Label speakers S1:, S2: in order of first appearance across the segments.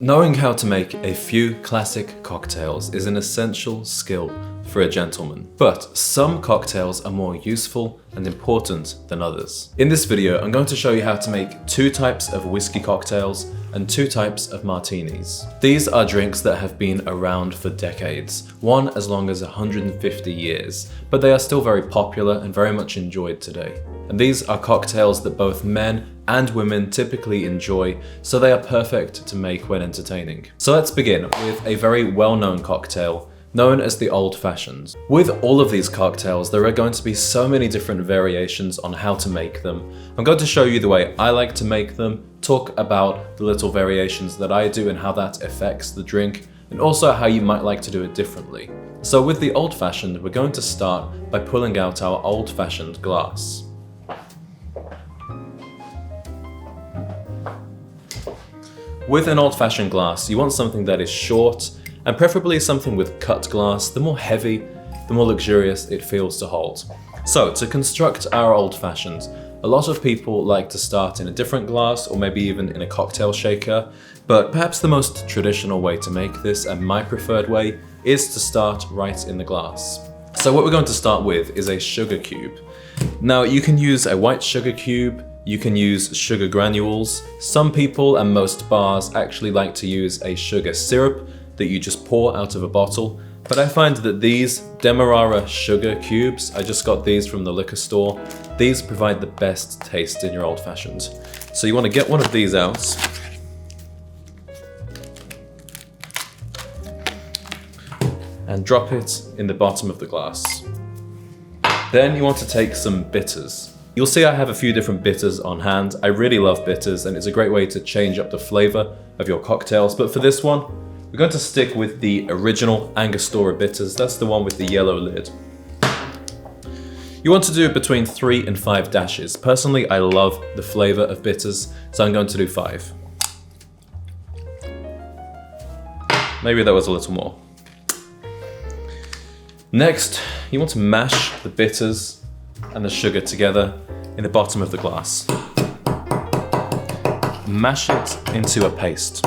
S1: Knowing how to make a few classic cocktails is an essential skill for a gentleman, but some cocktails are more useful and important than others. In this video, I'm going to show you how to make two types of whiskey cocktails and two types of martinis. These are drinks that have been around for decades, one as long as 150 years, but they are still very popular and very much enjoyed today. And these are cocktails that both men and women typically enjoy, so they are perfect to make when entertaining. So let's begin with a very well-known cocktail known as the Old Fashioned. With all of these cocktails, there are going to be so many different variations on how to make them. I'm going to show you the way I like to make them, talk about the little variations that I do and how that affects the drink, and also how you might like to do it differently. So with the Old Fashioned, we're going to start by pulling out our Old Fashioned glass. With an old-fashioned glass, you want something that is short, and preferably something with cut glass. The more heavy, the more luxurious it feels to hold. So, to construct our old-fashioned, a lot of people like to start in a different glass, or maybe even in a cocktail shaker, but perhaps the most traditional way to make this, and my preferred way, is to start right in the glass. So what we're going to start with is a sugar cube. Now, you can use a white sugar cube, you can use sugar granules. Some people and most bars actually like to use a sugar syrup that you just pour out of a bottle. But I find that these Demerara sugar cubes, I just got these from the liquor store, these provide the best taste in your old fashioned. So you want to get one of these out. And drop it in the bottom of the glass. Then you want to take some bitters. You'll see I have a few different bitters on hand. I really love bitters and it's a great way to change up the flavor of your cocktails. But for this one, we're going to stick with the original Angostura bitters. That's the one with the yellow lid. You want to do it between 3 and 5 dashes. Personally, I love the flavor of bitters, so I'm going to do 5. Maybe that was a little more. Next, you want to mash the bitters and the sugar together in the bottom of the glass. Mash it into a paste.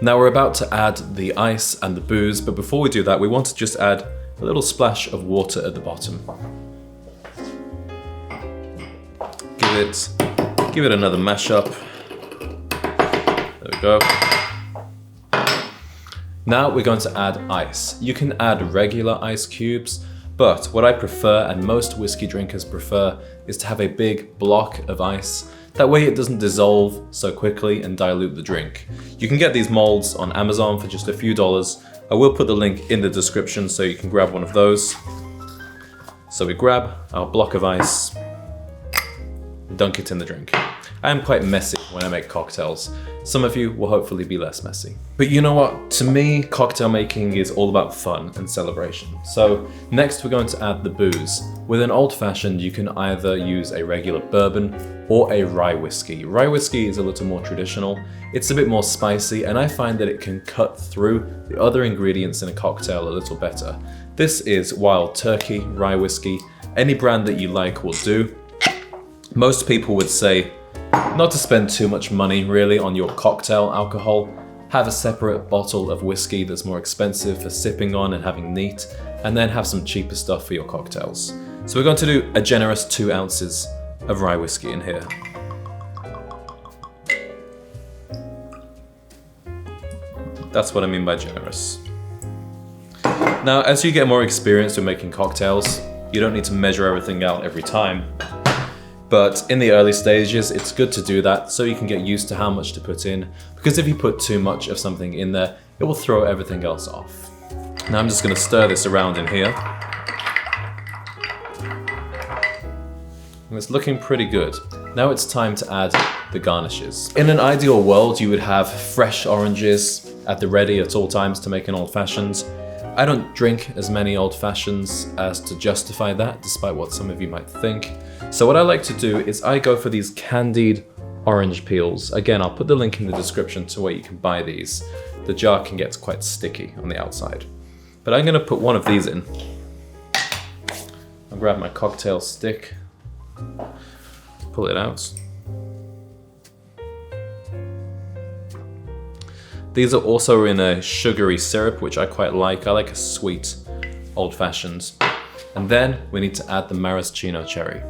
S1: Now we're about to add the ice and the booze, but before we do that, we want to just add a little splash of water at the bottom. Give it another mash up. There we go. Now we're going to add ice. You can add regular ice cubes, but what I prefer and most whiskey drinkers prefer is to have a big block of ice. That way it doesn't dissolve so quickly and dilute the drink. You can get these molds on Amazon for just a few dollars. I will put the link in the description so you can grab one of those. So we grab our block of ice, dunk it in the drink. I am quite messy when I make cocktails. Some of you will hopefully be less messy. But you know what? To me, cocktail making is all about fun and celebration. So next we're going to add the booze. With an old fashioned, you can either use a regular bourbon or a rye whiskey. Rye whiskey is a little more traditional. It's a bit more spicy and I find that it can cut through the other ingredients in a cocktail a little better. This is Wild Turkey rye whiskey. Any brand that you like will do. Most people would say not to spend too much money really on your cocktail alcohol. Have a separate bottle of whiskey that's more expensive for sipping on and having neat, and then have some cheaper stuff for your cocktails. So we're going to do a generous 2 ounces of rye whiskey in here. That's what I mean by generous. Now, as you get more experience with making cocktails, you don't need to measure everything out every time. But in the early stages, it's good to do that so you can get used to how much to put in, because if you put too much of something in there, it will throw everything else off. Now I'm just going to stir this around in here. And it's looking pretty good. Now it's time to add the garnishes. In an ideal world, you would have fresh oranges at the ready at all times to make an old fashioned. I don't drink as many old fashions as to justify that, despite what some of you might think. So what I like to do is I go for these candied orange peels. Again, I'll put the link in the description to where you can buy these. The jar can get quite sticky on the outside. But I'm gonna put one of these in. I'll grab my cocktail stick, pull it out. These are also in a sugary syrup, which I quite like. I like a sweet old-fashioned. And then we need to add the maraschino cherry.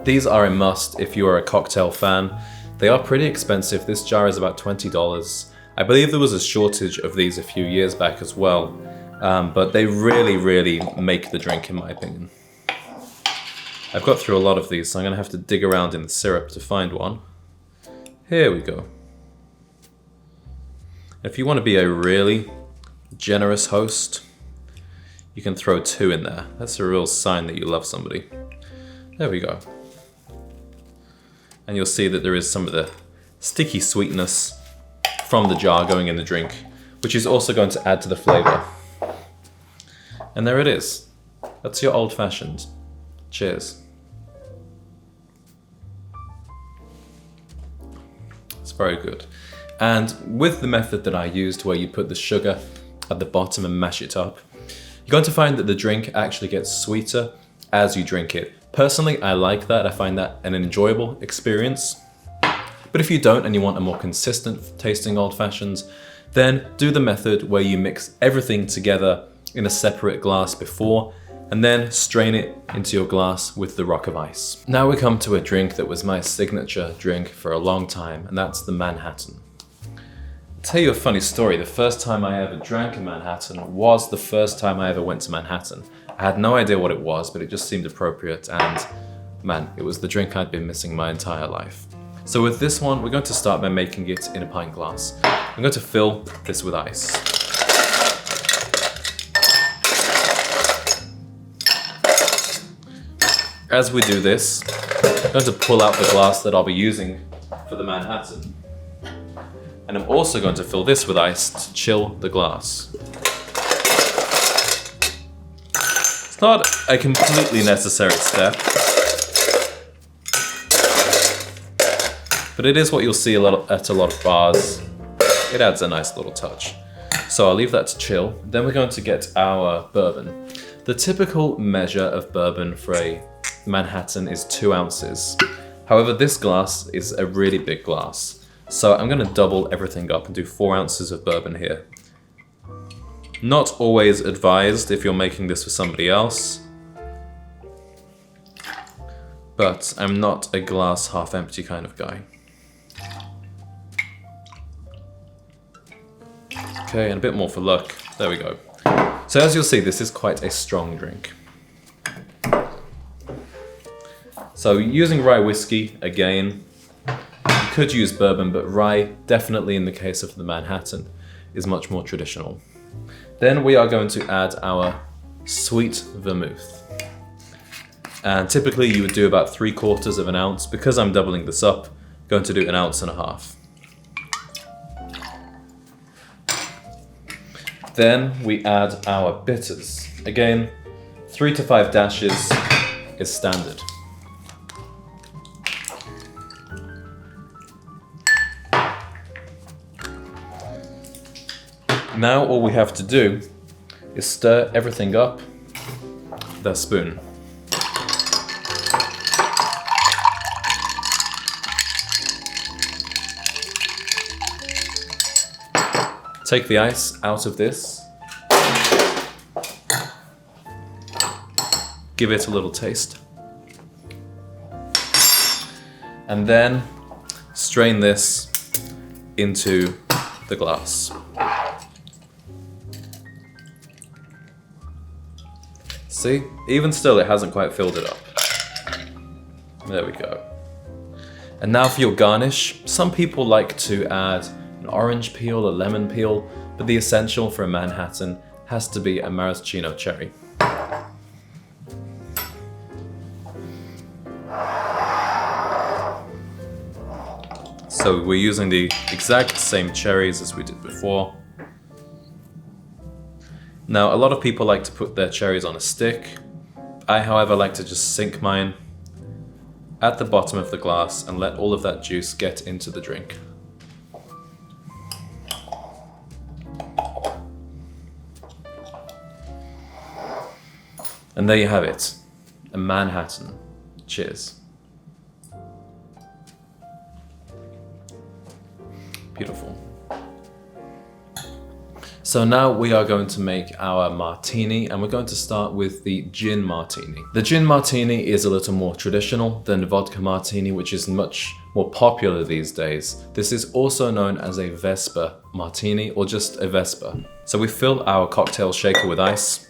S1: These are a must if you are a cocktail fan. They are pretty expensive. This jar is about $20. I believe there was a shortage of these a few years back as well, but they really make the drink in my opinion. I've got through a lot of these, so I'm gonna have to dig around in the syrup to find one. Here we go. If you want to be a really generous host, you can throw 2 in there. That's a real sign that you love somebody. There we go. And you'll see that there is some of the sticky sweetness from the jar going in the drink, which is also going to add to the flavor. And there it is. That's your old-fashioned. Cheers. It's very good. And with the method that I used, where you put the sugar at the bottom and mash it up, you're going to find that the drink actually gets sweeter as you drink it. Personally, I like that. I find that an enjoyable experience. But if you don't and you want a more consistent tasting old-fashions, then do the method where you mix everything together in a separate glass before, and then strain it into your glass with the rock of ice. Now we come to a drink that was my signature drink for a long time, and that's the Manhattan. I'll tell you a funny story. The first time I ever drank a Manhattan was the first time I ever went to Manhattan. I had no idea what it was, but it just seemed appropriate, and man, it was the drink I'd been missing my entire life. So with this one, we're going to start by making it in a pint glass. I'm going to fill this with ice. As we do this, I'm going to pull out the glass that I'll be using for the Manhattan. And I'm also going to fill this with ice to chill the glass. It's not a completely necessary step, but it is what you'll see at a lot of bars. It adds a nice little touch. So I'll leave that to chill. Then we're going to get our bourbon. The typical measure of bourbon for a Manhattan is 2 ounces. However, this glass is a really big glass. So I'm gonna double everything up and do 4 ounces of bourbon here. Not always advised if you're making this for somebody else, but I'm not a glass half empty kind of guy. Okay, and a bit more for luck. There we go. So as you'll see, this is quite a strong drink. So using rye whiskey, again, you could use bourbon, but rye, definitely in the case of the Manhattan, is much more traditional. Then we are going to add our sweet vermouth. And typically you would do about 3/4 of an ounce. Because I'm doubling this up, I'm going to do 1.5 ounces. Then we add our bitters. Again, 3 to 5 dashes is standard. Now all we have to do is stir everything up with a spoon. Take the ice out of this. Give it a little taste. And then strain this into the glass. See, even still it hasn't quite filled it up. There we go. And now for your garnish. Some people like to add an orange peel, a lemon peel, but the essential for a Manhattan has to be a maraschino cherry. So we're using the exact same cherries as we did before. Now, a lot of people like to put their cherries on a stick. I, however, like to just sink mine at the bottom of the glass and let all of that juice get into the drink. And there you have it, a Manhattan. Cheers. Beautiful. So now we are going to make our martini, and we're going to start with the gin martini. The gin martini is a little more traditional than the vodka martini, which is much more popular these days. This is also known as a Vesper martini, or just a Vesper. So we fill our cocktail shaker with ice.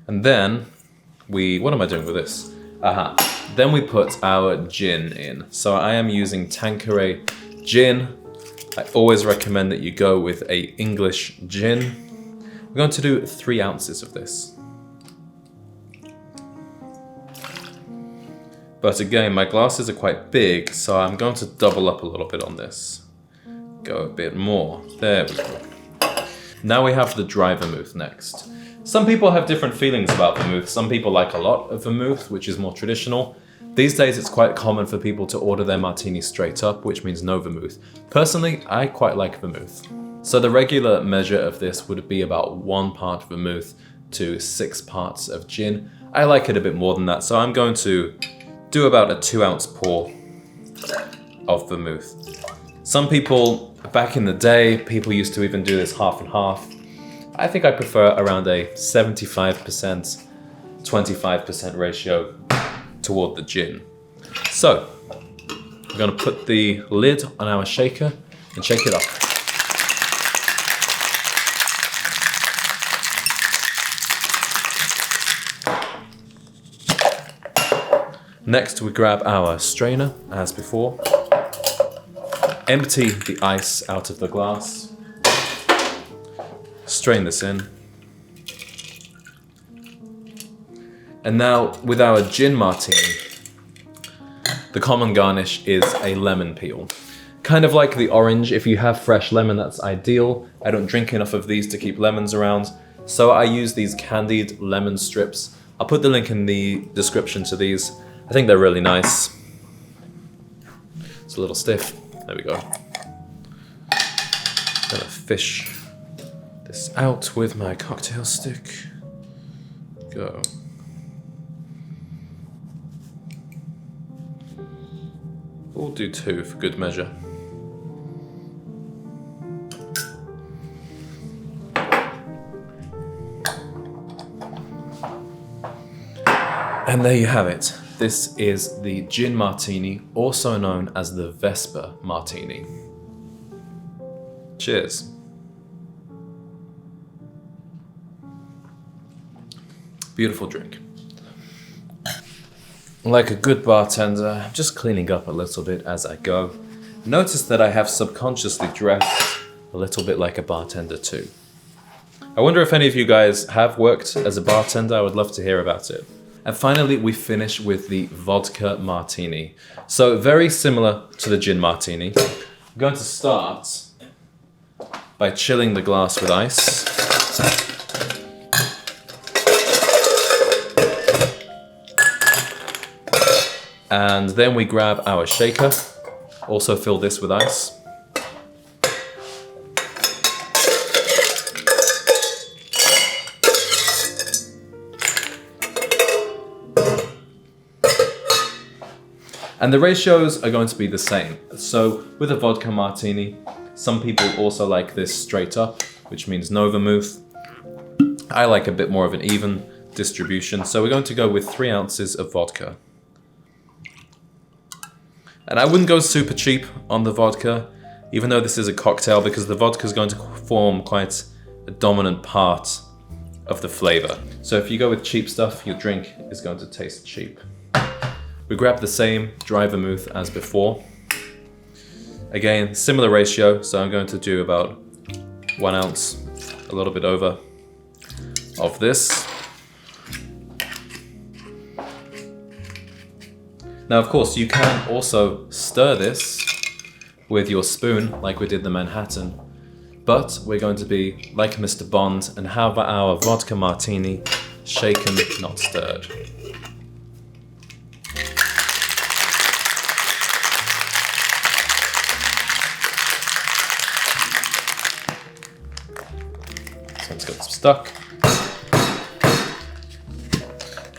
S1: And then what am I doing with this? Then we put our gin in. So I am using Tanqueray gin. I always recommend that you go with a English gin. We're going to do 3 ounces of this. But again, my glasses are quite big, so I'm going to double up a little bit on this. Go a bit more. There we go. Now we have the dry vermouth next. Some people have different feelings about vermouth. Some people like a lot of vermouth, which is more traditional. These days it's quite common for people to order their martini straight up, which means no vermouth. Personally, I quite like vermouth. So the regular measure of this would be about 1 part vermouth to 6 parts of gin. I like it a bit more than that, so I'm going to do about a 2-ounce pour of vermouth. Some people, back in the day, people used to even do this half and half. I think I prefer around a 75%, 25% ratio toward the gin. So, we're going to put the lid on our shaker and shake it up. Next, we grab our strainer, as before. Empty the ice out of the glass. Strain this in. And now, with our gin martini, the common garnish is a lemon peel. Kind of like the orange, if you have fresh lemon, that's ideal. I don't drink enough of these to keep lemons around, so I use these candied lemon strips. I'll put the link in the description to these. I think they're really nice. It's a little stiff. There we go. Gonna fish this out with my cocktail stick. Go. We'll do 2 for good measure. And there you have it. This is the gin martini, also known as the Vesper martini. Cheers. Beautiful drink. Like a good bartender, I'm just cleaning up a little bit as I go. Notice that I have subconsciously dressed a little bit like a bartender too. I wonder if any of you guys have worked as a bartender. I would love to hear about it. And finally, we finish with the vodka martini. So very similar to the gin martini. I'm going to start by chilling the glass with ice. And then we grab our shaker, also fill this with ice. And the ratios are going to be the same. So with a vodka martini, some people also like this straight up, which means no vermouth. I like a bit more of an even distribution. So we're going to go with 3 ounces of vodka. And I wouldn't go super cheap on the vodka, even though this is a cocktail, because the vodka is going to form quite a dominant part of the flavor. So if you go with cheap stuff, your drink is going to taste cheap. We grab the same dry vermouth as before. Again, similar ratio, so I'm going to do about 1 ounce, a little bit over, of this. Now, of course, you can also stir this with your spoon, like we did the Manhattan, but we're going to be like Mr. Bond and have our vodka martini shaken, not stirred. This one's got stuck.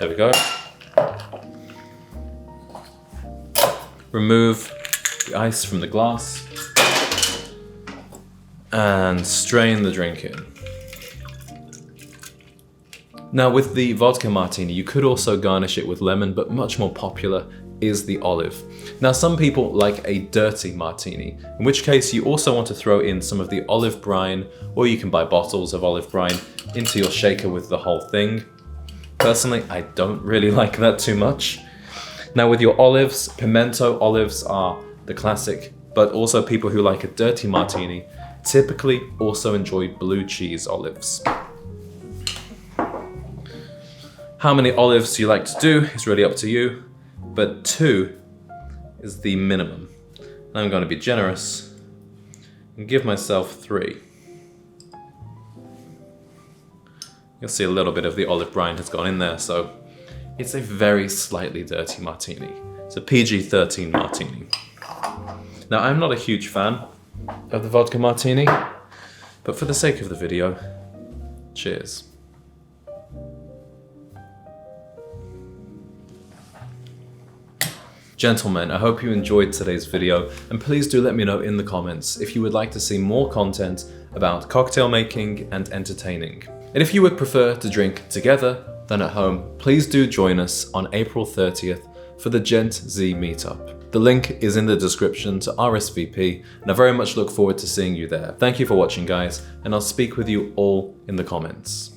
S1: There we go. remove the ice from the glass and strain the drink in. Now with the vodka martini, you could also garnish it with lemon, but much more popular is the olive. Now some people like a dirty martini, in which case you also want to throw in some of the olive brine, or you can buy bottles of olive brine into your shaker with the whole thing. Personally, I don't really like that too much. Now with your olives, pimento olives are the classic, but also people who like a dirty martini typically also enjoy blue cheese olives. How many olives you like to do is really up to you, but 2 is the minimum. And I'm going to be generous and give myself 3. You'll see a little bit of the olive brine has gone in there, so it's a very slightly dirty martini. It's a PG-13 martini. Now, I'm not a huge fan of the vodka martini, but for the sake of the video, cheers. Gentlemen, I hope you enjoyed today's video, and please do let me know in the comments if you would like to see more content about cocktail making and entertaining. And if you would prefer to drink together than at home, please do join us on April 30th for the Gent Z meetup. The link is in the description to RSVP, and I very much look forward to seeing you there. Thank you for watching, guys, and I'll speak with you all in the comments.